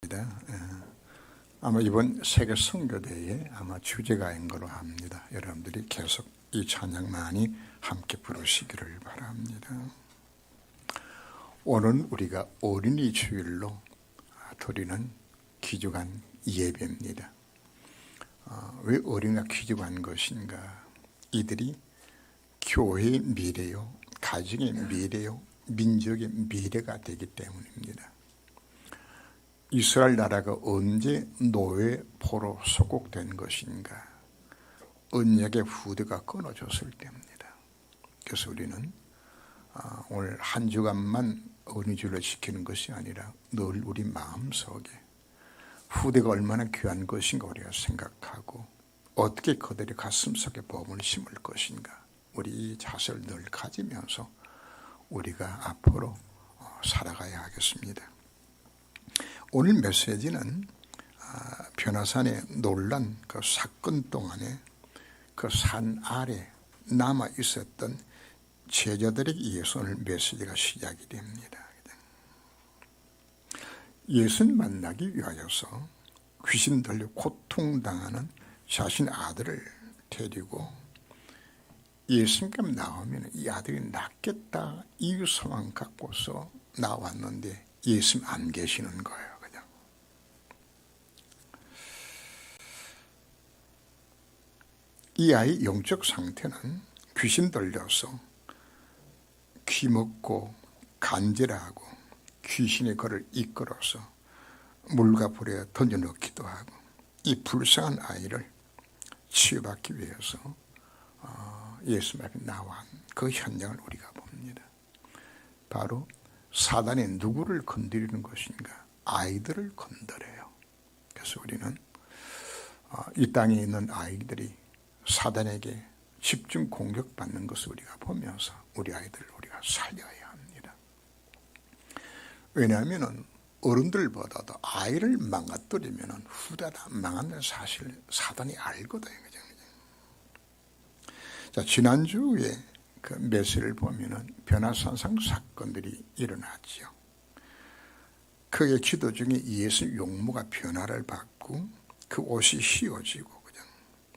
찬양입니다. 아마 이번 세계 선교대회 아마 주제가인 걸로 압니다. 여러분들이 계속 이 찬양 많이 함께 부르시기를 바랍니다. 오늘 우리가 어린이 주일로 드리는 귀중한 예배입니다. 왜 어린이가 귀중한 것인가? 이들이 교회의 미래요, 가정의 미래요, 민족의 미래가 되기 때문입니다. 이스라엘 나라가 언제 노예포로 소곡된 것인가? 언약의 후대가 끊어졌을 때입니다. 그래서 우리는 오늘 한 주간만 어린이주일을 지키는 것이 아니라 늘 우리 마음속에 후대가 얼마나 귀한 것인가 우리가 생각하고 어떻게 그들의 가슴속에 복음을 심을 것인가, 우리 이 자세를 늘 가지면서 우리가 앞으로 살아가야 하겠습니다. 오늘 메시지는 변화산에 놀란 그 사건 동안에 그 산 아래 남아 있었던 제자들에게 의해서 오늘 메시지가 시작이 됩니다. 예수를 만나기 위하여서 귀신 들려 고통당하는 자신의 아들을 데리고 예수님께 나오면 이 아들이 낫겠다 이 소망 갖고서 나왔는데 예수님 안 계시는 거예요. 그냥 이 아이 영적 상태는 귀신 들려서 귀먹고 간절하고 귀신이 그를 이끌어서 물과 불에 던져넣기도 하고, 이 불쌍한 아이를 치유받기 위해서 예수님 앞에 나온 그 현장을 우리가 봅니다. 바로 사단이 누구를 건드리는 것인가? 아이들을 건드려요. 그래서 우리는 이 땅에 있는 아이들이 사단에게 집중 공격받는 것을 우리가 보면서 우리 아이들을 우리가 살려야 합니다. 왜냐하면 어른들보다도 아이를 망가뜨리면 후대가 망하는 사실 사단이 알거든요. 자, 지난주에 그 메시지를 보면은 변화산상 사건들이 일어났죠. 그의 기도 중에 예수 용모가 변화를 받고 그 옷이 휘어지고, 그냥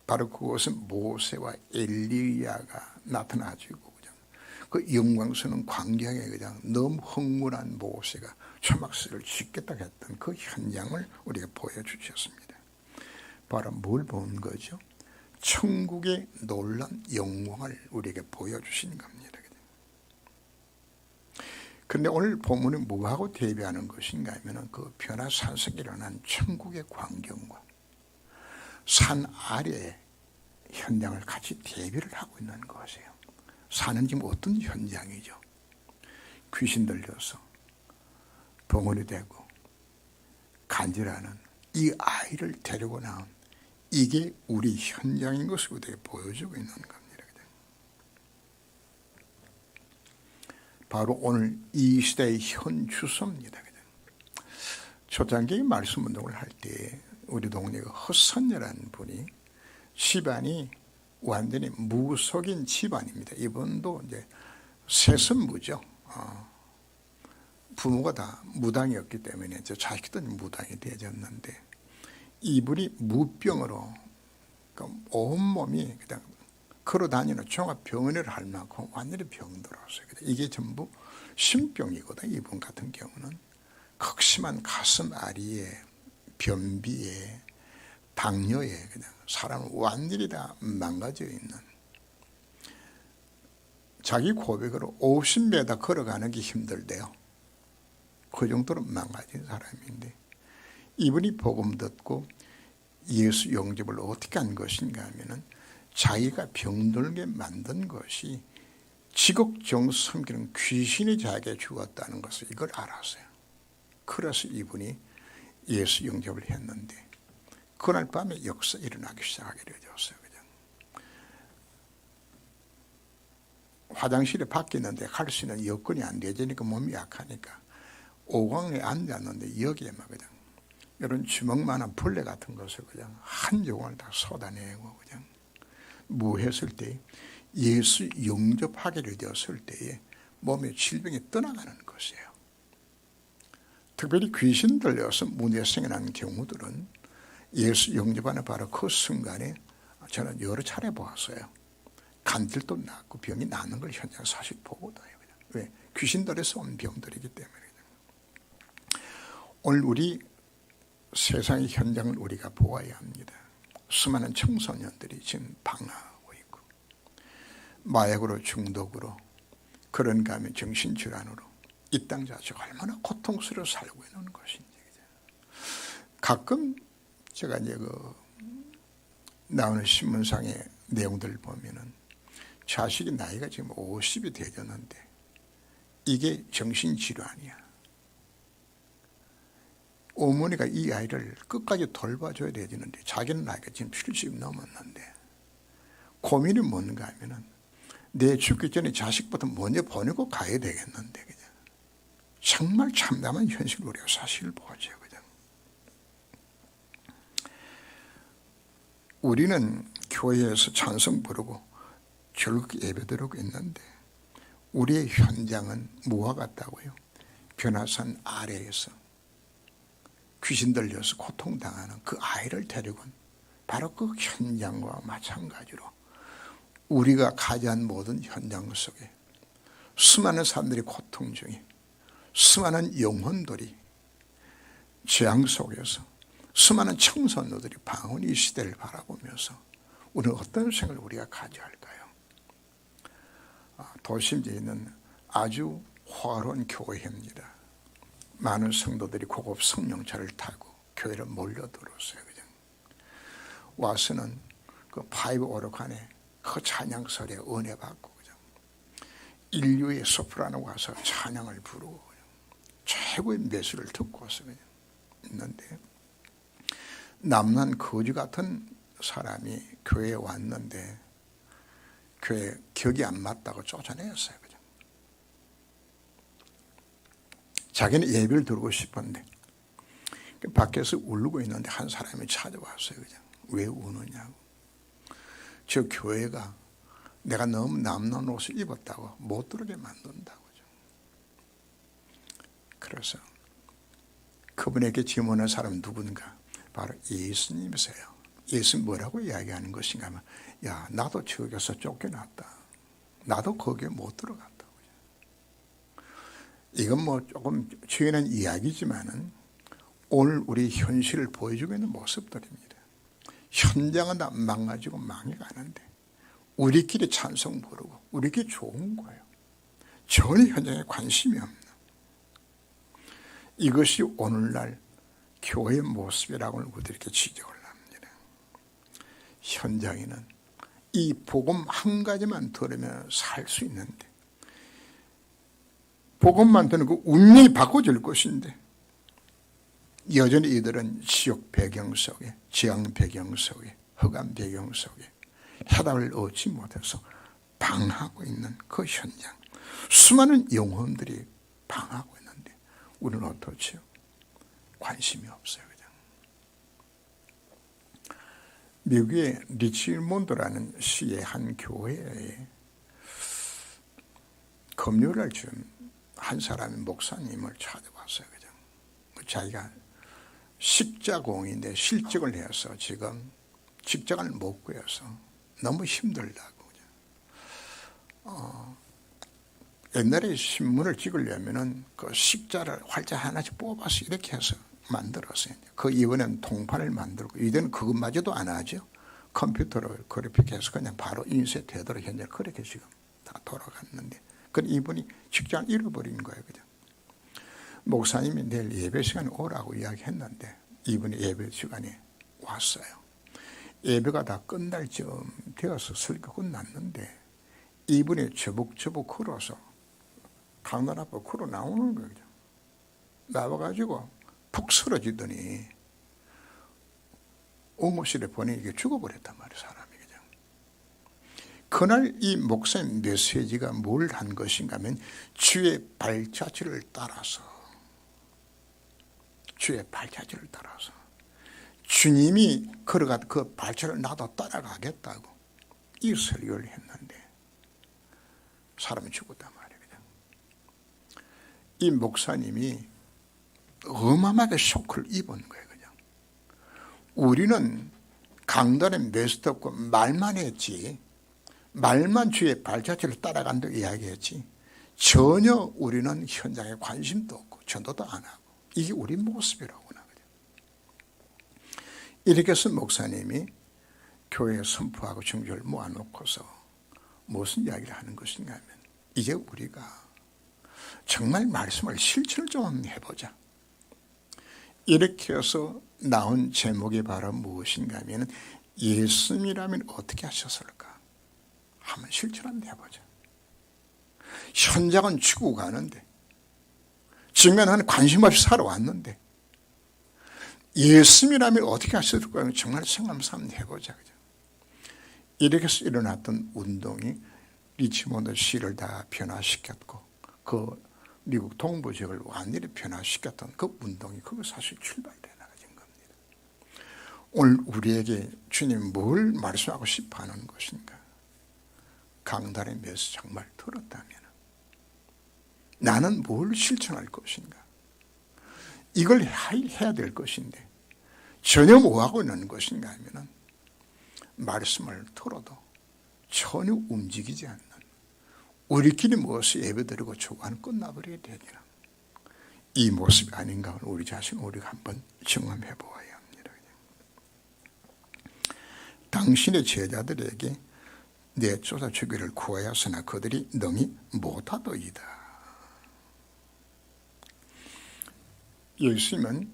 바로 그것은 모세와 엘리야가 나타나지고, 그냥 그 영광스러운 광경에 그냥 너무 흥분한 모세가 초막스를 짓겠다 했던 그 현장을 우리가 보여주셨습니다. 바로 뭘 본 거죠? 천국의 놀라운 영광을 우리에게 보여주시는 겁니다. 그런데 오늘 본문은 뭐하고 대비하는 것인가 하면 그 변화산석에 일어난 천국의 광경과 산 아래의 현장을 같이 대비를 하고 있는 것이에요. 산은 지금 어떤 현장이죠? 귀신 들려서 벙어리 되고 간절하는 이 아이를 데리고 나온, 이게 우리 현장인 것을 우리에게 보여주고 있는 겁니다. 바로 오늘 이 시대의 현 주소입니다. 초창기 말씀 운동을 할 때 우리 동네에 허선녀라는 분이 집안이 완전히 무속인 집안입니다. 이분도 이제 세습무죠. 부모가 다 무당이었기 때문에 자식도 무당이 되어졌는데, 이분이 무병으로 온몸이 그냥 걸어다니는 종합병원을 할 만큼 완전히 병들었어요. 이게 전부 심병이거든. 이분 같은 경우는 극심한 가슴 아리에 변비에 당뇨에 그냥 사람은 완전히 다 망가져 있는, 자기 고백으로 50m 걸어가는 게 힘들대요. 그 정도로 망가진 사람인데, 이분이 복음 듣고 예수 영접을 어떻게 한 것인가 하면은 자기가 병들게 만든 것이 지극정 섬기는 귀신이 자기에게 주었다는 것을 이걸 알았어요. 그래서 이분이 예수 영접을 했는데 그날 밤에 역사 일어나기 시작하게 되었어요. 그냥 화장실에 바뀌었는데 갈 수 있는 여건이 안 되니까 몸이 약하니까 오강에 앉았는데 여기에 막 그냥 이런 주먹만한 벌레 같은 것을 그냥 한 조각을 다 쏟아내고 그냥 무했을 때 예수 영접하게 되었을 때에 몸의 질병이 떠나가는 것이에요. 특별히 귀신 들려서 문제생이 난 경우들은 예수 영접하는 바로 그 순간에 저는 여러 차례 보았어요. 간질도 났고 병이 나는 걸 현장 사실 보거든요. 왜? 귀신 들에서 온 병들이기 때문에. 오늘 우리 세상의 현장을 우리가 보아야 합니다. 수많은 청소년들이 지금 방황하고 있고 마약으로 중독으로 그런가 하면 정신질환으로 이 땅 자체가 얼마나 고통스러워 살고 있는 것인지. 가끔 제가 이제 나오는 신문상의 내용들을 보면은 자식이 나이가 지금 50이 되었는데 이게 정신질환이야. 어머니가 이 아이를 끝까지 돌봐줘야 되는데 자기는 나이가 지금 70 넘었는데 고민이 뭔가 하면은 내 죽기 전에 자식부터 먼저 보내고 가야 되겠는데 그냥 정말 참담한 현실을 우리가 사실 보죠. 그냥 우리는 교회에서 찬송 부르고 결국 예배드리고 있는데 우리의 현장은 뭐와 같다고요? 변화산 아래에서 귀신 들려서 고통당하는 그 아이를 데리고 바로 그 현장과 마찬가지로 우리가 가져한 모든 현장 속에 수많은 사람들이 고통 중에 수많은 영혼들이 재앙 속에서 수많은 청소년들이 방언 이 시대를 바라보면서 우리는 어떤 생각을 우리가 가져야 할까요? 도심지에 있는 아주 화려한 교회입니다. 많은 성도들이 고급 승용차를 타고 교회를 몰려들었어요. 그냥 와서는 그 파이브 오르간에 그 찬양 소리에 은혜 받고 그냥 인류의 소프라노 와서 찬양을 부르고 그냥 최고의 매수를 듣고서 그냥 있는데 남난 거지 같은 사람이 교회에 왔는데 교회 격이 안 맞다고 쫓아내었어요. 그냥 자기는 예배를 들고 싶은데 밖에서 울고 있는데 한 사람이 찾아왔어요. 그냥 왜 우느냐고. 저 교회가 내가 너무 남는 옷을 입었다고 못 들게 만든다고. 그래서 그분에게 질문한 사람은 누군가? 바로 예수님이세요. 예수님 뭐라고 이야기하는 것인가 하면 야 나도 저기서 쫓겨났다. 나도 거기에 못 들어갔다. 이건 뭐 조금 지어낸 이야기지만은 오늘 우리 현실을 보여주고 있는 모습들입니다. 현장은 다 망가지고 망해가는데 우리끼리 찬송 부르고 우리끼리 좋은 거예요. 전혀 현장에 관심이 없는 이것이 오늘날 교회의 모습이라고 우리들에게 지적을 합니다. 현장에는 이 복음 한 가지만 들으면 살 수 있는데 복음만 들으면 그 운명이 바꿔질 것인데 여전히 이들은 지옥 배경 속에 재앙 배경 속에 흑암 배경 속에 해답을 얻지 못해서 방황하고 있는 그 현장 수많은 영혼들이 방황하고 있는데 우리는 어떻지요? 관심이 없어요. 그냥. 미국의 리치몬드라는 시의 한 교회에 금요일날 좀 한 사람이 목사님을 찾아왔어요. 그냥. 자기가 식자공인데 실직을 해서 지금 직장을 못 구해서 너무 힘들다고. 옛날에 신문을 찍으려면은 그 식자를 활자 하나씩 뽑아서 이렇게 해서 만들었어요. 그 이번엔 동판을 만들고 이제는 그것마저도 안 하죠. 컴퓨터로 그래픽해서 그냥 바로 인쇄되도록 현재 그렇게 지금 다 돌아갔는데 그 이분이 직장을 잃어버린 거예요. 그냥. 목사님이 내일 예배 시간에 오라고 이야기했는데 이분이 예배 시간에 왔어요. 예배가 다 끝날 쯤 되어서 설교 끝났는데 이분이 저벅저벅 걸어서 강단 앞으로 걸어 나오는 거예요. 나와가지고 푹 쓰러지더니 응급실에 보내게 죽어버렸단 말이에요. 사람이 그냥. 그날 이 목사님 메시지가 뭘 한 것인가 하면 주의 발자취를 따라서 주의 발자취를 따라서 주님이 걸어간 그 발자취를 나도 따라가겠다고 이 설교를 했는데 사람이 죽었단 말이에요. 이 목사님이 어마어마하게 쇼크를 입은 거예요. 그냥. 우리는 강단에 메스도 없고 말만 했지, 말만 주의 발자취를 따라간다고 이야기했지, 전혀 우리는 현장에 관심도 없고 전도도 안 하고, 이게 우리 모습이라고나. 이렇게 해서 목사님이 교회에 선포하고 증거를 모아놓고서 무슨 이야기를 하는 것인가 하면, 이제 우리가 정말 말씀을 실천을 좀 해보자. 이렇게 해서 나온 제목이 바로 무엇인가 하면, 예수님이라면 어떻게 하셨을까? 한번 실천 한번 해보자. 현장은 죽고 가는데, 지금까지 나는 관심 없이 살아왔는데, 예수님이라면 어떻게 하셨을까? 정말 생각하면서 한번 해보자. 이렇게 해서 일어났던 운동이 리치몬드 시를 다 변화시켰고, 그 미국 동부 지역을 완전히 변화시켰던 그 운동이 그거 사실 출발이 돼 나가진 겁니다. 오늘 우리에게 주님 뭘 말씀하고 싶어 하는 것인가? 강단의 메시지 정말 들었다면 나는 뭘 실천할 것인가? 이걸 해야 될 것인데 전혀 못하고 있는 것인가 하면, 말씀을 들어도 전혀 움직이지 않는, 우리끼리 모여서 예배드리고 조화는 끝나버려야 되니라. 이 모습이 아닌가, 우리 자신 우리가 한번 점검해 보아야 합니다. 당신의 제자들에게 내쫓아 주기를 구하였으나 그들이 능히 못하더이다. 예수님은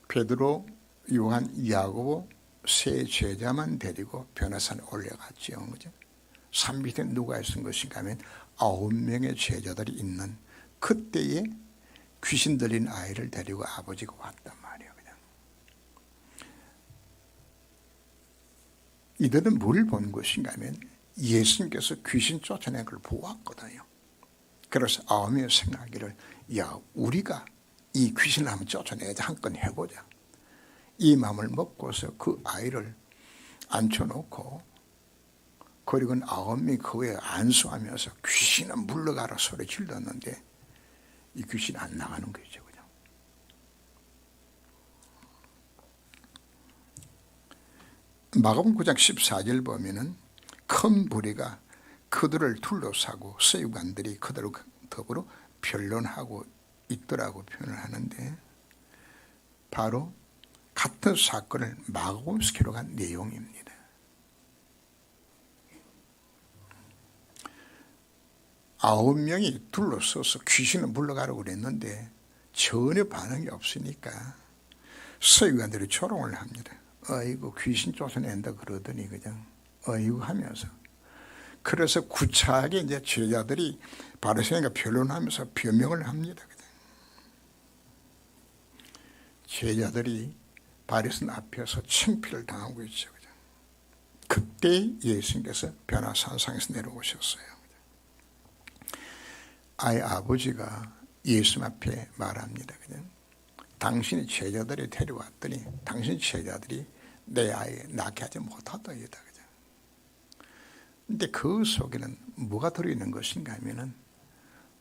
베드로, 요한, 야고보 세 제자만 데리고 변화산에 올라갔지요. 그죠? 산 밑에 누가 있은 것인가 하면 9명의 제자들이 있는 그때에 귀신 들린 아이를 데리고 아버지가 왔단 말이에요. 그냥. 이들은 뭘 본 것인가 하면 예수님께서 귀신 쫓아낸 걸 보았거든요. 그래서 9명이 생각하기를, 야, 우리가 이 귀신을 한번 쫓아내자, 한 건 해보자. 이 마음을 먹고서 그 아이를 앉혀놓고, 그리고 9명이 그 외에 안수하면서 귀신은 물러가라 소리 질렀는데 이 귀신이 안 나가는 거죠. 그냥. 마가복음 9장 14절 보면은 큰 무리가 그들을 둘러싸고 서기관들이 그들과 더불어 변론하고 있더라고 표현을 하는데, 바로 같은 사건을 마가복음에서 기록한 내용입니다. 아홉 명이 둘러서서 귀신을 물러가라고 그랬는데 전혀 반응이 없으니까 서기관들이 조롱을 합니다. 어이구, 귀신 쫓아낸다 그러더니 그냥 어이구 하면서. 그래서 구차하게 이제 제자들이 바리새인과 변론하면서 변명을 합니다. 제자들이 바리새인 앞에서 창피를 당하고 있죠. 그때 예수님께서 변화산상에서 내려오셨어요. 아이 아버지가 예수님 앞에 말합니다. 그냥 당신이 제자들이 데려왔더니 당신 제자들이 내 아이 낳게 하지 못하더이다. 그런데 그 속에는 뭐가 들어있는 것인가 하면은,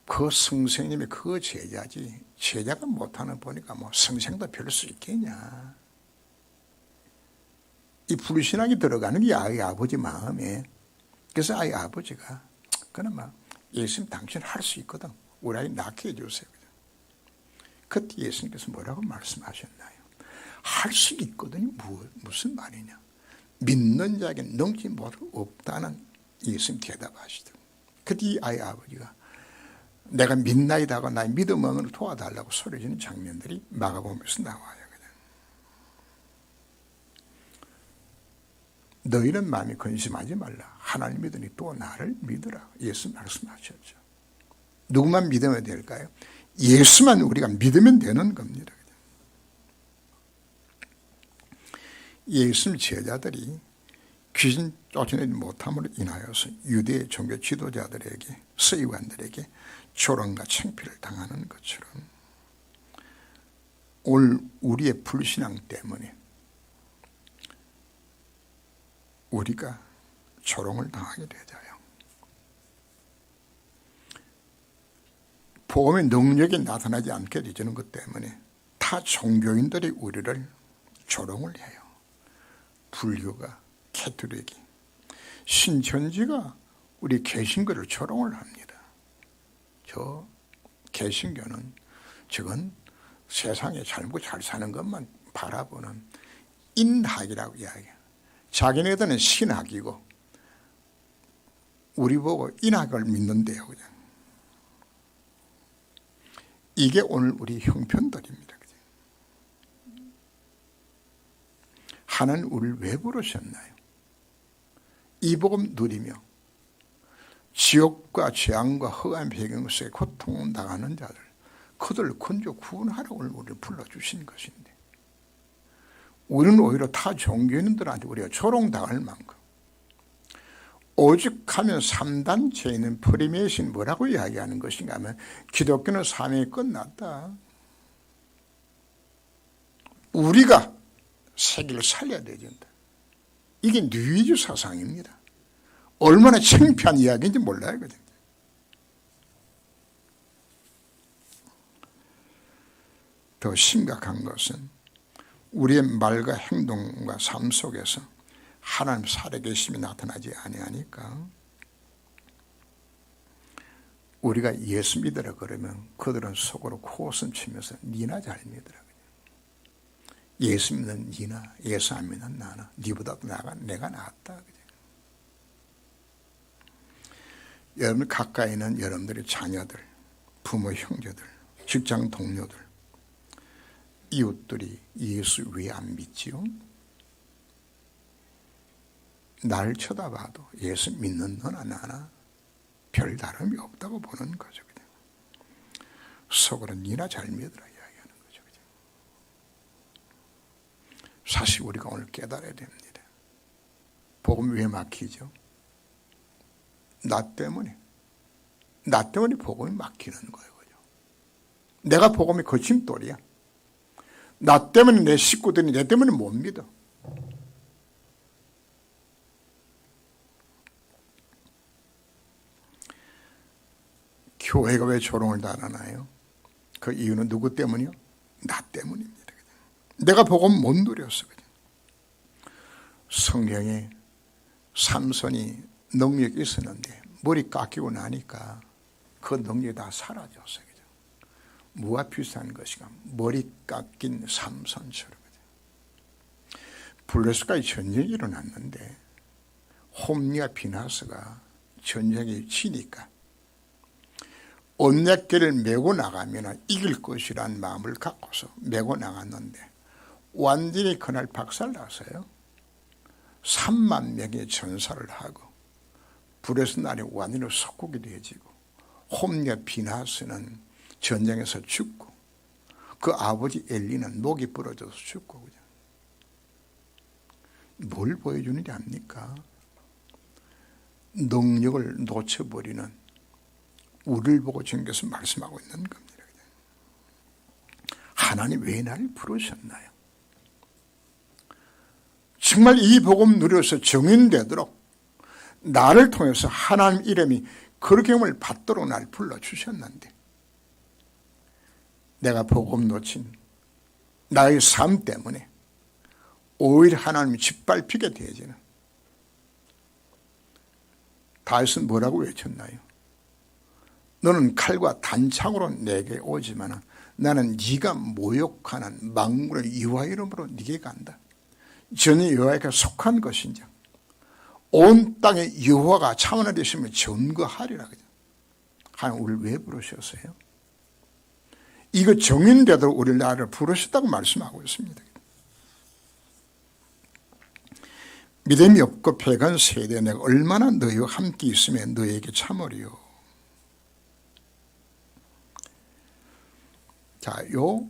그 선생님이 그 제자지, 제자가 못하는 보니까 뭐 선생도 별 수 있겠냐. 이 불신앙이 들어가는 게 아이 아버지 마음에. 그래서 아이 아버지가 그나마 예수님 당신 할 수 있거든, 우리 아이 낳게 해주세요. 그때 예수님께서 뭐라고 말씀하셨나요? 할 수 있거든요. 무슨 말이냐. 믿는 자에게 능치 못할 없다는 예수님 대답하시더라고요. 그때 이 아이 아버지가 내가 믿나이다가 나의 믿음을 도와달라고 소리지는 장면들이 마가복음에서 나와요. 너희는 마음에 근심하지 말라. 하나님 믿으니 또 나를 믿으라. 예수 말씀하셨죠. 누구만 믿으면 될까요? 예수만 우리가 믿으면 되는 겁니다. 예수 제자들이 귀신 쫓아내지 못함으로 인하여서 유대 종교 지도자들에게, 서기관들에게 조롱과 창피를 당하는 것처럼 오늘 우리의 불신앙 때문에 우리가 조롱을 당하게 되잖아요. 복음의 능력이 나타나지 않게 되는 것 때문에 타 종교인들이 우리를 조롱을 해요. 불교가, 캐톨릭이, 신천지가 우리 개신교를 조롱을 합니다. 저 개신교는 저건 세상에 잘못 잘 사는 것만 바라보는 인학이라고 이야기해요. 자기네들은 신학이고 우리 보고 인학을 믿는데요. 그냥. 이게 오늘 우리 형편들입니다. 하나님 우리를 왜 부르셨나요? 이 복음 누리며 지옥과 재앙과 흑암 배경 속에 고통당하는 자들, 그들을 건져 구원하라고 우리를 불러주신 것인데, 우리는 오히려 타 종교인들한테 우리가 조롱당할 만큼, 오죽하면 3단체에는 프리메이슨 뭐라고 이야기하는 것인가 하면, 기독교는 사명이 끝났다. 우리가 세계를 살려야 된다. 이게 뉴에이지 사상입니다. 얼마나 창피한 이야기인지 몰라요. 더 심각한 것은 우리의 말과 행동과 삶 속에서 하나님 살아계심이 나타나지 아니하니까 우리가 예수 믿으라 그러면 그들은 속으로 코웃음 치면서 니나 잘 믿으라. 예수 믿는 니나, 예수 안 믿는 나나, 니보다도 내가 낫다. 여러분 가까이 있는 여러분들의 자녀들, 부모 형제들, 직장 동료들, 이웃들이 예수 왜 안 믿지요? 날 쳐다봐도 예수 믿는 너나 나나 별 다름이 없다고 보는 거죠. 속으로 니나 잘 믿으라 이야기하는 거죠. 사실 우리가 오늘 깨달아야 됩니다. 복음 왜 막히죠? 나 때문에 복음이 막히는 거예요. 내가 복음이 거침돌이야. 나 때문에 내 식구들이 내 때문에 못 믿어. 교회가 왜 조롱을 당하나요? 그 이유는 누구 때문이요? 나 때문입니다. 내가 복음 못 누렸어. 성경에 삼손이 능력이 있었는데 머리 깎이고 나니까 그 능력이 다 사라졌어요. 무엇 비슷한 것인가? 머리 깎인 삼손처럼. 블레셋과의 전쟁이 일어났는데 홈리와 비나스가 전쟁에 지니까 언약궤를 메고 나가면 이길 것이라는 마음을 갖고서 메고 나갔는데 완전히 그날 박살났어요. 3만 명의 전사를 하고 블레셋 날이 완전히 속국이 되어지고 홈리와 비나스는 전쟁에서 죽고 그 아버지 엘리는 목이 부러져서 죽고. 뭘 보여주는지 압니까? 능력을 놓쳐버리는 우리를 보고 주님께서 말씀하고 있는 겁니다. 하나님 왜 나를 부르셨나요? 정말 이 복음 누려서 정인되도록 나를 통해서 하나님 이름이 거룩함을 받도록 날 불러주셨는데 내가 복음 놓친 나의 삶 때문에 오히려 하나님이 짓밟히게 되어지는. 다윗은 뭐라고 외쳤나요? 너는 칼과 단창으로 내게 오지만 나는 네가 모욕하는 망군의 여호와 이름으로 네게 간다. 전이 여호와에게 속한 것인지 온 땅에 여호와가 차원에 되시면 전거하리라. 하나님 우리를 왜 부르셨어요? 이거 정인되도록 우리 나를 부르셨다고 말씀하고 있습니다. 믿음이 없고 패간 세대에 내가 얼마나 너희와 함께 있으면 너희에게 참으리요. 자, 요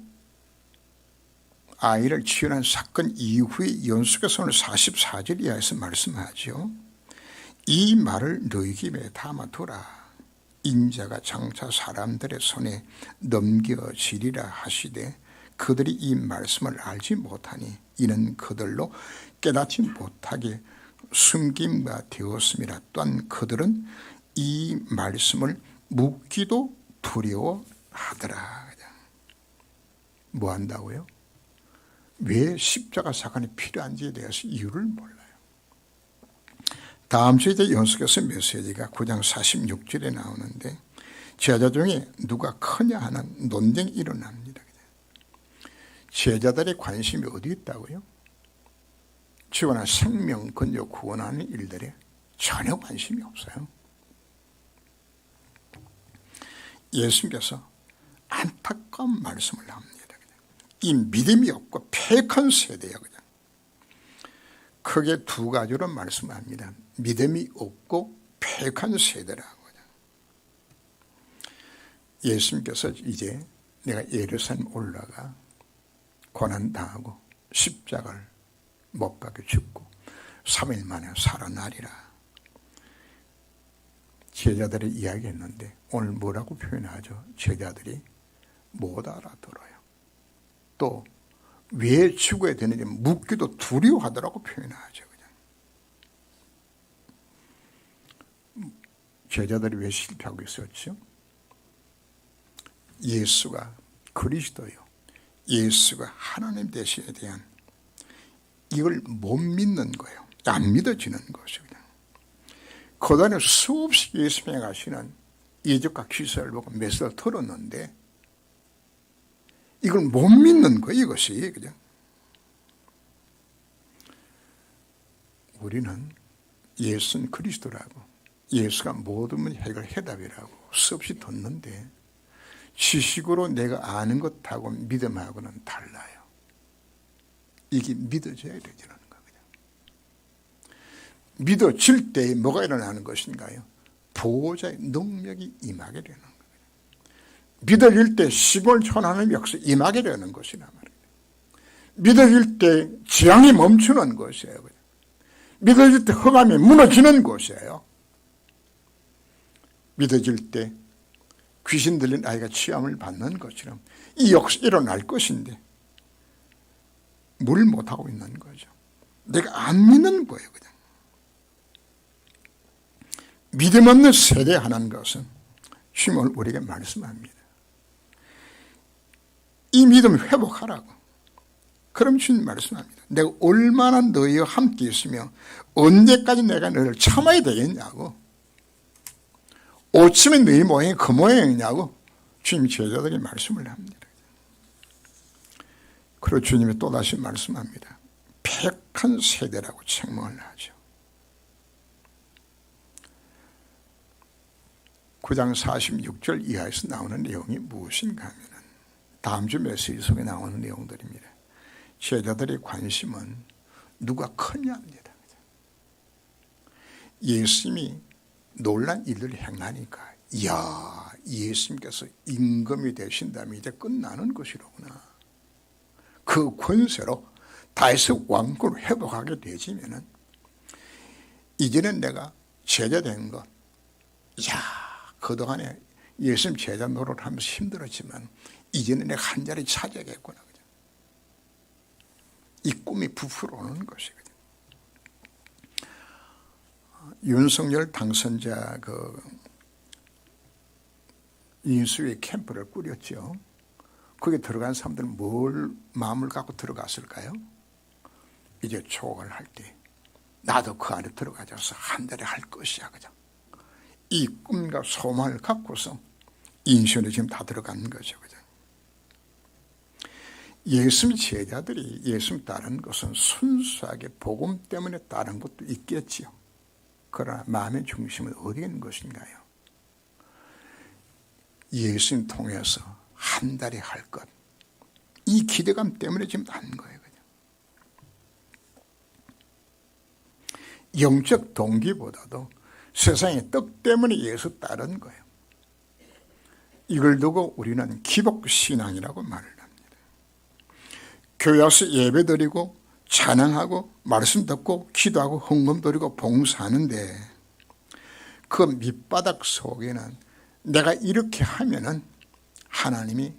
아이를 치유한 사건 이후에 연속해서 오늘 44절 이하에서 말씀하죠. 이 말을 너희 입에 담아두라. 인자가 장차 사람들의 손에 넘겨지리라 하시되 그들이 이 말씀을 알지 못하니 이는 그들로 깨닫지 못하게 숨김과 되었음이라. 또한 그들은 이 말씀을 묻기도 두려워하더라. 뭐 한다고요? 왜 십자가 사건이 필요한지에 대해서 이유를 몰라요. 다음 주에 이제 연속해서 메시지가 9장 46절에 나오는데 제자 중에 누가 크냐 하는 논쟁이 일어납니다. 제자들의 관심이 어디 있다고요? 죽어나 생명 건져 구원하는 일들에 전혀 관심이 없어요. 예수님께서 안타까운 말씀을 합니다. 이 믿음이 없고 패역한 세대예요. 그냥 크게 두 가지로 말씀합니다. 믿음이 없고 패역한 세대라고. 예수님께서 이제 내가 예루살렘 올라가 고난당하고 십자가를 못 박혀 죽고 3일 만에 살아나리라. 제자들이 이야기했는데 오늘 뭐라고 표현하죠? 제자들이 못 알아들어요. 또 왜 죽어야 되는지 묻기도 두려워하더라고 표현하죠. 그냥. 제자들이 왜 실패하고 있었죠? 예수가 그리스도요, 예수가 하나님 되심에 대한 이걸 못 믿는 거예요. 안 믿어지는 것이죠. 그동안에 수없이 예수님에 가시는 이적과 기사를 보고 메시지를 들었는데 이걸 못 믿는 거예요. 이것이 그냥. 우리는 예수는 그리스도라고, 예수가 모든 문제 해결 해답이라고 수없이 듣는데 지식으로 내가 아는 것하고 믿음하고는 달라요. 이게 믿어져야 되는 거거든요. 믿어질 때 뭐가 일어나는 것인가요? 보호자의 능력이 임하게 되는 거예요. 믿어질 때 시골 천하는 역사 임하게 되는 것이란 말이에요. 믿어질 때 재앙이 멈추는 것이에요. 믿어질 때 흑암이 무너지는 것이에요. 믿어질 때 귀신 들린 아이가 치암을 받는 것처럼 이 역사 일어날 것인데 뭘 못하고 있는 거죠. 내가 안 믿는 거예요. 그냥. 믿음 없는 세대 하나는 것은 주님은 우리에게 말씀합니다. 이 믿음 회복하라고. 그럼 주님 말씀합니다. 내가 얼마나 너희와 함께 있으며 언제까지 내가 너를 참아야 되겠냐고. 오치면 너희 모양이 그 모양이냐고 주님이 제자들에게 말씀을 합니다. 그리고 주님이 또다시 말씀합니다. 패역한 세대라고 책망을 하죠. 9장 46절 이하에서 나오는 내용이 무엇인가 하면 다음 주 메시지 속에 나오는 내용들입니다. 제자들의 관심은 누가 크냐입니다. 예수님이 놀란 일을 행하니까 이야, 예수님께서 임금이 되신다면 이제 끝나는 것이로구나. 그 권세로 다윗의 왕국을 회복하게 되지면은 이제는 내가 제자 된 것, 이야, 그동안에 예수님 제자 노릇을 하면서 힘들었지만 이제는 내가 한 자리 차지하겠구나. 이 꿈이 부풀어 오는 것이거든요. 윤석열 당선자 인수위 캠프를 꾸렸죠. 거기에 들어간 사람들은 뭘 마음을 갖고 들어갔을까요? 이제 초월 할 때 나도 그 안에 들어가져서 한 달에 할 것이야. 그죠? 이 꿈과 소망을 갖고서 인수위에 지금 다 들어간 거죠. 그죠? 예수님 제자들이 예수님 따르는 것은 순수하게 복음 때문에 따른 것도 있겠지요. 그러나 마음의 중심은 어디에 있는 것인가요? 예수님 통해서 한 달에 할 것. 이 기대감 때문에 지금 한 거예요. 영적 동기보다도 세상의 떡 때문에 예수 따른 거예요. 이걸 두고 우리는 기복신앙이라고 말을 합니다. 교회 와서 예배 드리고 찬양하고 말씀 듣고 기도하고 헌금 드리고 봉사하는데 그 밑바닥 속에는 내가 이렇게 하면은 하나님이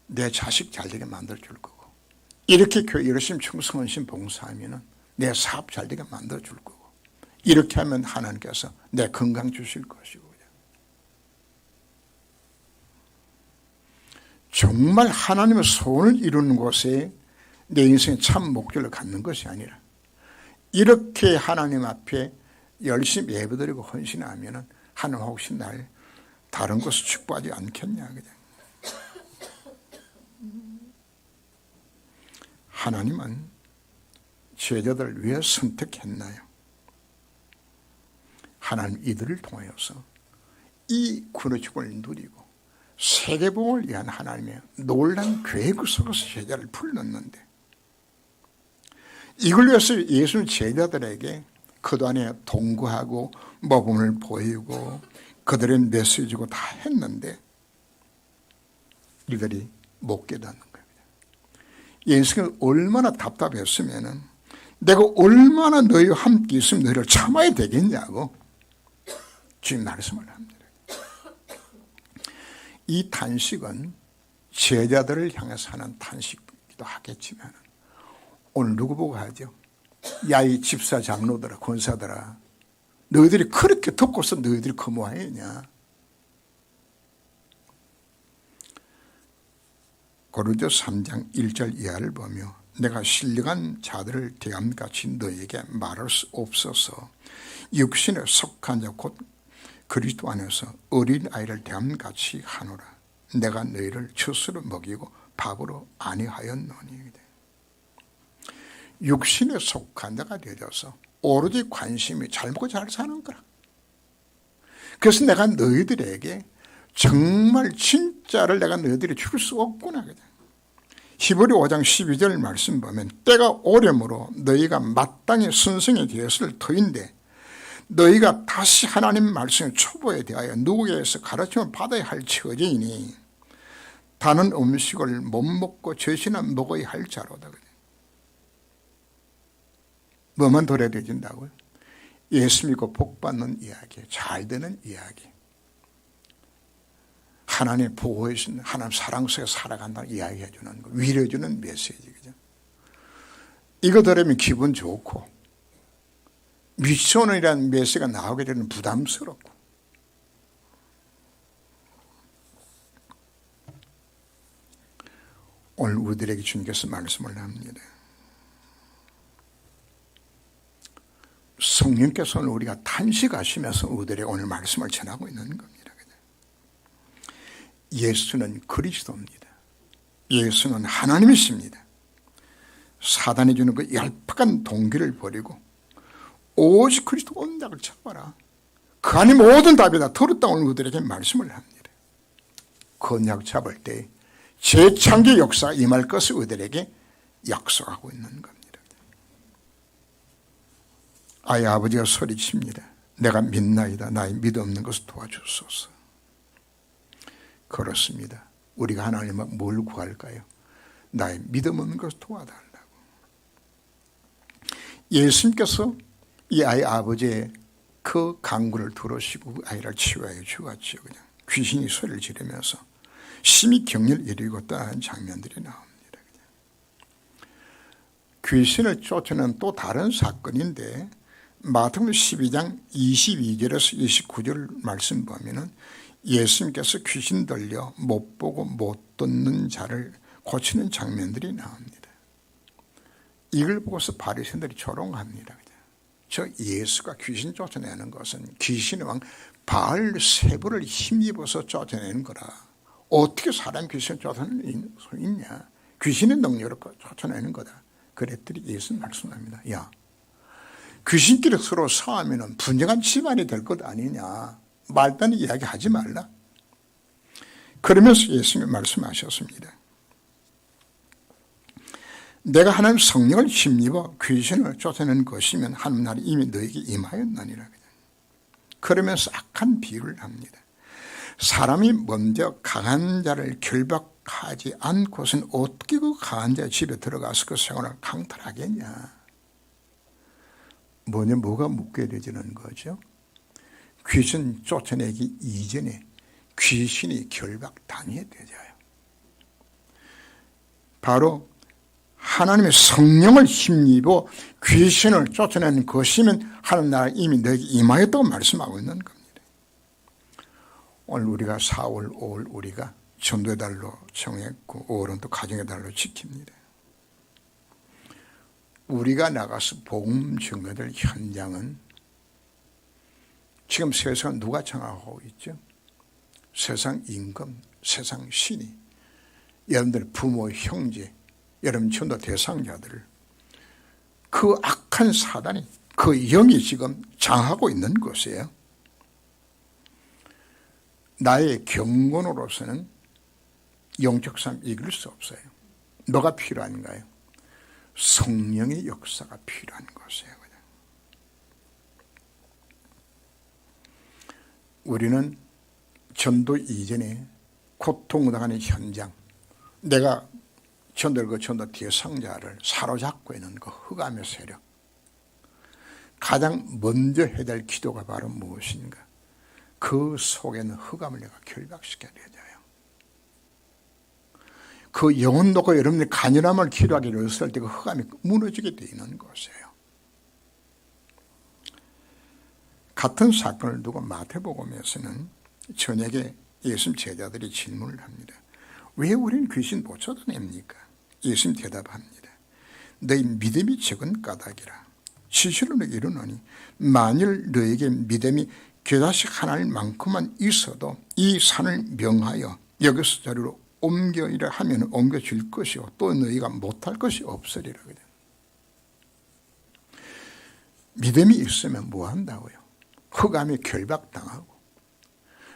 내 자식 잘되게 만들어 줄 거고, 이렇게 교회 열심히 충성헌신 봉사하면은 내 사업 잘되게 만들어 줄 거고, 이렇게 하면 하나님께서 내 건강 주실 것이고. 정말 하나님의 소원을 이루는 곳에 내 인생의 참 목적을 갖는 것이 아니라 이렇게 하나님 앞에 열심히 예배드리고 헌신하면 하나님 혹시 날 다른 곳을 축복하지 않겠냐. 하나님은 제자들을 왜 선택했나요? 하나님 이들을 통하여서 이 구원의 축복을 누리고 세계복음을 위한 하나님의 놀라운 계획 속에서 제자를 불렀는데, 이걸 위해서 예수는 제자들에게 그동안에 동거하고 모범을 보이고 그들의 메시지 주고 다 했는데 이들이 못 깨닫는 겁니다. 예수가 얼마나 답답했으면 내가 얼마나 너희와 함께 있으면 너희를 참아야 되겠냐고 주님 말씀을 합니다. 이 탄식은 제자들을 향해서 하는 탄식이기도 하겠지만 오늘 누구 보고 하죠? 야, 이 집사 장로들아, 권사들아, 너희들이 그렇게 덥고서 너희들이 거모하느냐? 고린도서 3장 1절 이하를 보며 내가 신령한 자들을 대함같이 너에게 말할 수 없어서 육신에 속한 자 곧 그리스도 안에서 어린아이를 대함같이 하노라. 내가 너희를 젖으로 먹이고 밥으로 아니하였노니. 육신에 속한 자가 되어서 오로지 관심이 잘 먹고 잘 사는 거라. 그래서 내가 너희들에게 정말 진짜를 내가 너희들이 줄 수 없구나. 히브리 5장 12절 말씀 보면 때가 오려므로 너희가 마땅히 선생의 계시를 터인데 너희가 다시 하나님 말씀의 초보에 대하여 누구에게서 가르침을 받아야 할 처지이니 다른 음식을 못 먹고 젖이나 먹어야 할 자로다. 뭐만 도래되진다고요? 예수 믿고 복받는 이야기, 잘 되는 이야기, 하나님의 보호해 주는, 하나님 사랑 속에 살아간다는 이야기 해주는 거, 위로해주는 메시지. 그죠? 이거 들으면 기분 좋고 미션이라는 메시지가 나오게 되는 부담스럽고, 오늘 우리들에게 주님께서 말씀을 합니다. 성령께서는 우리가 탄식하시면서 우리들에게 오늘 말씀을 전하고 있는 겁니다. 예수는 그리스도입니다. 예수는 하나님이십니다. 사단이 주는 그 얄팍한 동기를 버리고 오직 그리스도 온약을 잡아라. 그 안에 모든 답이다. 들었다 오늘 우리들에게 말씀을 합니다. 그 언약 잡을 때 재창조 역사가 임할 것을 우리들에게 약속하고 있는 겁니다. 아이 아버지가 소리칩니다. 내가 믿나이다. 나의 믿음 없는 것을 도와주소서. 그렇습니다. 우리가 하나님을 뭘 구할까요? 나의 믿음 없는 것을 도와달라고. 예수님께서 이 아이 아버지의 그 간구를 들으시고 아이를 치유하여 주었죠. 그냥 귀신이 소리를 지르면서 심히 격렬히 이르고 떠나는 장면들이 나옵니다. 귀신을 쫓아내는 또 다른 사건인데 마태복음 12장 22절에서 29절 말씀 보면은 예수님께서 귀신 들려 못 보고 못 듣는 자를 고치는 장면들이 나옵니다. 이걸 보고서 바리새인들이 조롱합니다. 저 예수가 귀신 쫓아내는 것은 귀신의 왕 바알세불을 힘입어서 쫓아내는 거라. 어떻게 사람 귀신을 쫓아내는 수 있냐? 귀신의 능력으로 쫓아내는 거다. 그랬더니 예수 말씀합니다. 야, 귀신끼리 서로 싸우면 분쟁한 집안이 될 것 아니냐. 말도 안 되는 이야기 하지 말라. 그러면서 예수님이 말씀하셨습니다. 내가 하나님 성령을 힘입어 귀신을 쫓아내는 것이면 하나님 나라는 이미 너에게 임하였느니라. 그러면서 악한 비유를 합니다. 사람이 먼저 강한 자를 결박하지 않고서는 어떻게 그 강한 자의 집에 들어가서 그 생활을 강탈하겠냐. 뭐가 묶여지는 거죠? 귀신 쫓아내기 이전에 귀신이 결박당해야 되잖아요. 바로 하나님의 성령을 힘입어 귀신을 쫓아내는 것이면 하나님 나라 이미 너에게 임하였다고 말씀하고 있는 겁니다. 오늘 우리가 4월, 5월 우리가 전도의 달로 정했고 5월은 또 가정의 달로 지킵니다. 우리가 나가서 복음 증거될 현장은 지금 세상은 누가 장악하고 있죠? 세상 임금, 세상 신이 여러분들 부모, 형제, 여러분 전도 대상자들을 그 악한 사단이 그 영이 지금 장하고 있는 것이에요. 나의 경건으로서는 영적 삶 이길 수 없어요. 뭐가 필요한가요? 성령의 역사가 필요한 것이에요. 우리는 전도 이전에 고통당하는 현장, 내가 전도 대상자를 사로잡고 있는 그 흑암의 세력, 가장 먼저 해야 될 기도가 바로 무엇인가? 그 속에는 흑암을 내가 결박시켜야 돼요. 그 영혼 놓고 여러분들이 간절함을 기도하기를 했을 때 그 흑암이 무너지게 되어 있는 것이에요. 같은 사건을 두고 마태복음에서는 저녁에 예수님 제자들이 질문을 합니다. 왜 우리는 귀신 못 쫓아냅니까? 예수님 대답합니다. 너희 믿음이 적은 까닭이라. 실실로 너에게 이르노니 만일 너에게 믿음이 겨자식 하나만큼만 있어도 이 산을 명하여 여기서 저리로 옮겨이라 하면 옮겨질 것이요 또 너희가 못할 것이 없으리라. 믿음이 있으면 뭐 한다고요? 흑암이 결박당하고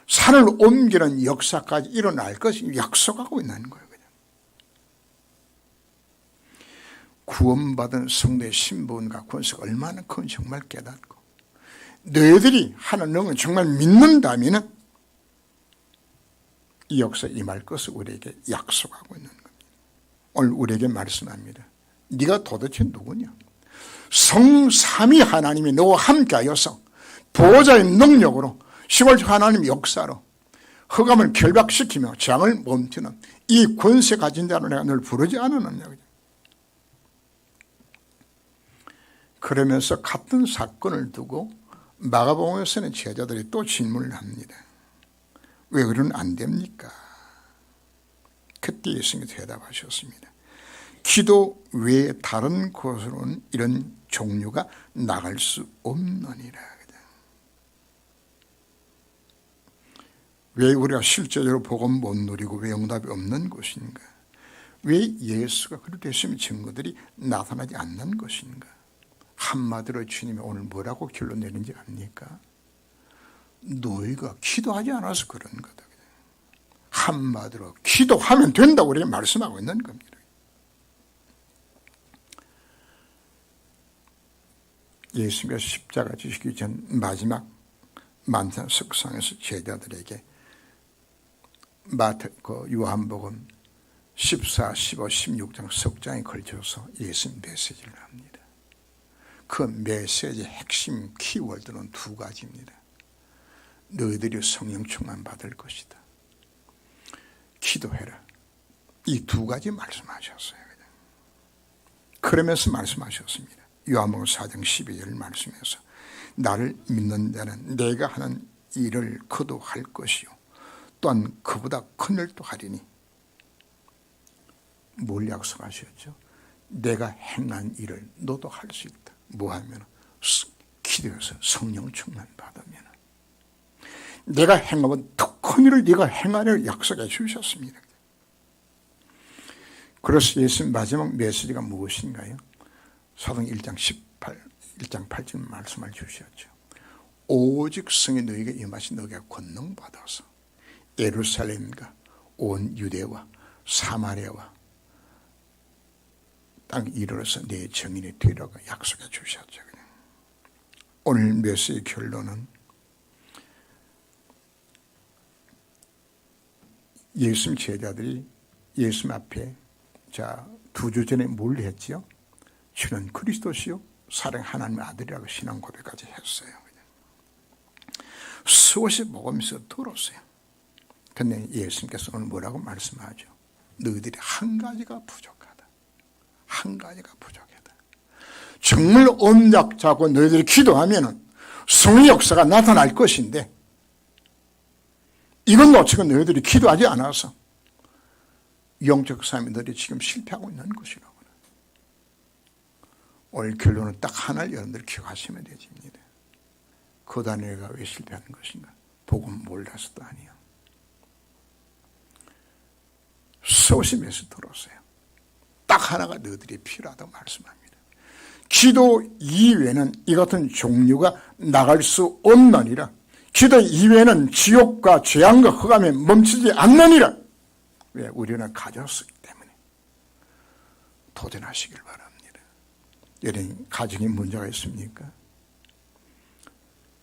산을 옮기는 역사까지 일어날 것이 약속하고 있는 거예요. 구원받은 성도의 신분과 권세가 얼마나 큰 정말 깨닫고 너희들이 하는 능을 정말 믿는다면 이 역사에 임할 것을 우리에게 약속하고 있는 겁니다. 오늘 우리에게 말씀합니다. 네가 도대체 누구냐? 성삼위 하나님이 너와 함께하여서 보호자의 능력으로 시골 하나님의 역사로 흑암을 결박시키며 장을 멈추는 이 권세 가진 자로 내가 널 부르지 않았느냐. 그러면서 같은 사건을 두고 마가복음에서는 제자들이 또 질문을 합니다. 왜 그러면 안 됩니까? 그때 예수님이 대답하셨습니다. 기도 외에 다른 곳으로는 이런 종류가 나갈 수 없느니라. 왜 우리가 실제적으로 복음 못 누리고 왜 응답이 없는 것인가? 왜 예수가 그렇게 했으면 증거들이 나타나지 않는 것인가? 한마디로 주님이 오늘 뭐라고 결론 내는지 압니까? 너희가 기도하지 않아서 그런 거다. 한마디로 기도하면 된다고 우리가 말씀하고 있는 겁니다. 예수님께서 십자가 지시기 전 마지막 만찬 석상에서 제자들에게 요한복음 14, 15, 16장 석장에 걸쳐서 예수님 메시지를 합니다. 그 메시지의 핵심 키워드는 두 가지입니다. 너희들이 성령 충만 받을 것이다. 기도해라. 이 두 가지 말씀하셨어요. 그러면서 말씀하셨습니다. 요한복음 4장 12절 말씀에서 나를 믿는 자는 내가 하는 일을 그도 할 것이요 또한 그보다 큰 일도 하리니. 뭘 약속하셨죠? 내가 행한 일을 너도 할 수 있다. 뭐 하면? 기도해서 성령 충만 받으면 내가 행하면 더 큰 일을 네가 행하려 약속해 주셨습니다. 그래서 예수님 마지막 메시지가 무엇인가요? 사도행 1장 8절 말씀을 주셨죠. 오직 성이 너에게 임하신 너희가 권능 받아서 예루살렘과 온 유대와 사마리아와 땅 이르러서 내 증인이 되라고 약속해 주셨죠. 오늘 메시지 결론은 예수님 제자들이 예수님 앞에 두 주 전에 뭘 했지요? 주는 그리스도시요 사랑 하나님의 아들이라고 신앙 고백까지 했어요. 수없이 먹으면서 들었어요. 근데 예수님께서 오늘 뭐라고 말씀하죠? 너희들이 한 가지가 부족하다. 한 가지가 부족하다. 정말 언약 잡고 너희들이 기도하면 성의 역사가 나타날 것인데 이건 놓치고 너희들이 기도하지 않아서 영적 사람들이 지금 실패하고 있는 것이라고. 오늘 결론은 딱 하나를 여러분들 기억하시면 되집니다. 그 다니엘가 왜 실패하는 것인가? 복음 몰라서도 아니에요. 소심해서 들었어요. 딱 하나가 너희들이 필요하다고 말씀합니다. 기도 이외에는 이 같은 종류가 나갈 수 없느니라. 기도 이외에는 지옥과 재앙과 흑암에 멈추지 않느니라. 왜? 우리는 가졌기 때문에. 도전하시길 바랍니다. 여러분, 가정에 문제가 있습니까?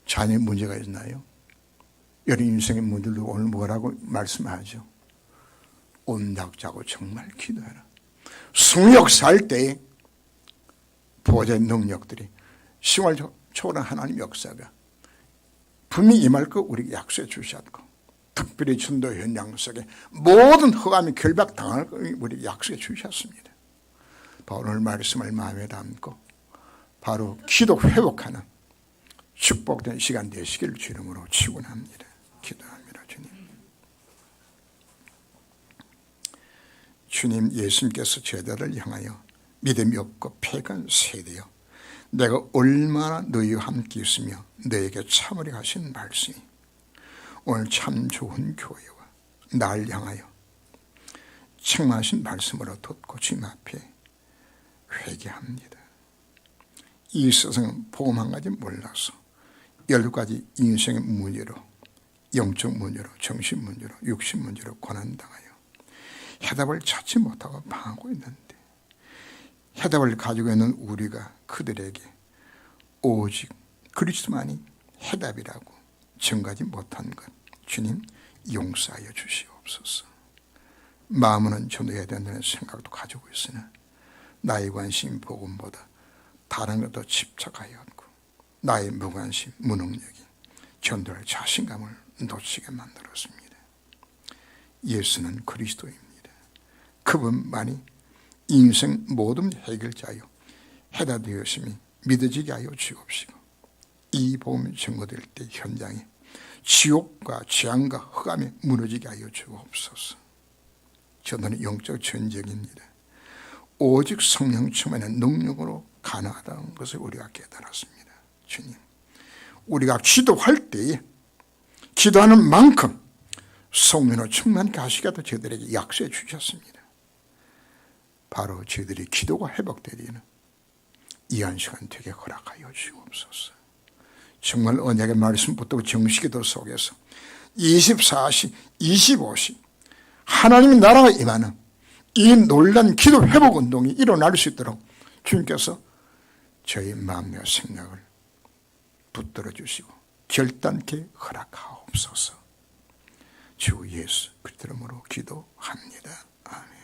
자녀에 문제가 있나요? 여러분 인생의 문제도 오늘 뭐라고 말씀하죠? 온닥자고 정말 기도해라. 성역 살 때에 보호자의 능력들이 시월 초월한 하나님 역사가 분명히 임할 거 우리에게 약속해 주셨고, 특별히 전도 현장 속에 모든 흑암이 결박당할 거 우리에게 약속해 주셨습니다. 오늘 말씀을 마음에 담고 바로 기도 회복하는 축복된 시간 되시기를 주님으로 축원합니다. 기도합니다. 주님, 예수님께서 제자를 향하여 믿음이 없고 패간 세대여, 내가 얼마나 너희와 함께 있으며 너에게 참으려 하신 말씀이 오늘 참 좋은 교회와 날 향하여 책망하신 말씀으로 듣고 주님 앞에 회개합니다. 이 세상은 복음 한 가지 몰라서 12가지 인생의 문제로, 영적 문제로, 정신 문제로, 육신 문제로 고난당하여 해답을 찾지 못하고 방하고 있는데, 해답을 가지고 있는 우리가 그들에게 오직 그리스도만이 해답이라고 전가지 못한 것, 주님 용서하여 주시옵소서. 마음은 전도해야 된다는 생각도 가지고 있으나 나의 관심 복음보다 다른 것도 집착하였고, 나의 무관심, 무능력이 전도할 자신감을 놓치게 만들었습니다. 예수는 그리스도입니다. 그분만이 인생 모든 해결자요 해답되었음이 믿어지게 하여 주옵시고, 이 복음이 증거될 때 현장에 지옥과 재앙과 흑암이 무너지게 하여 주옵소서. 전도는 영적 전쟁입니다. 오직 성령 충만의 능력으로 가능하다는 것을 우리가 깨달았습니다. 주님, 우리가 기도할 때에 기도하는 만큼 성령으로 충만케 하시겠다 저희들에게 약속해 주셨습니다. 바로 저희들이 기도가 회복되리는 이한 시간 되게 허락하여 주옵소서. 정말 언약의 말씀 붙들고 정식기도 속에서 24시, 25시 하나님의 나라가 임하는 이 놀란 기도 회복 운동이 일어날 수 있도록 주님께서 저희 마음과 생각을 붙들어 주시고 결단케 허락하옵소서. 주 예수 그리스도 이름으로 기도합니다. 아멘.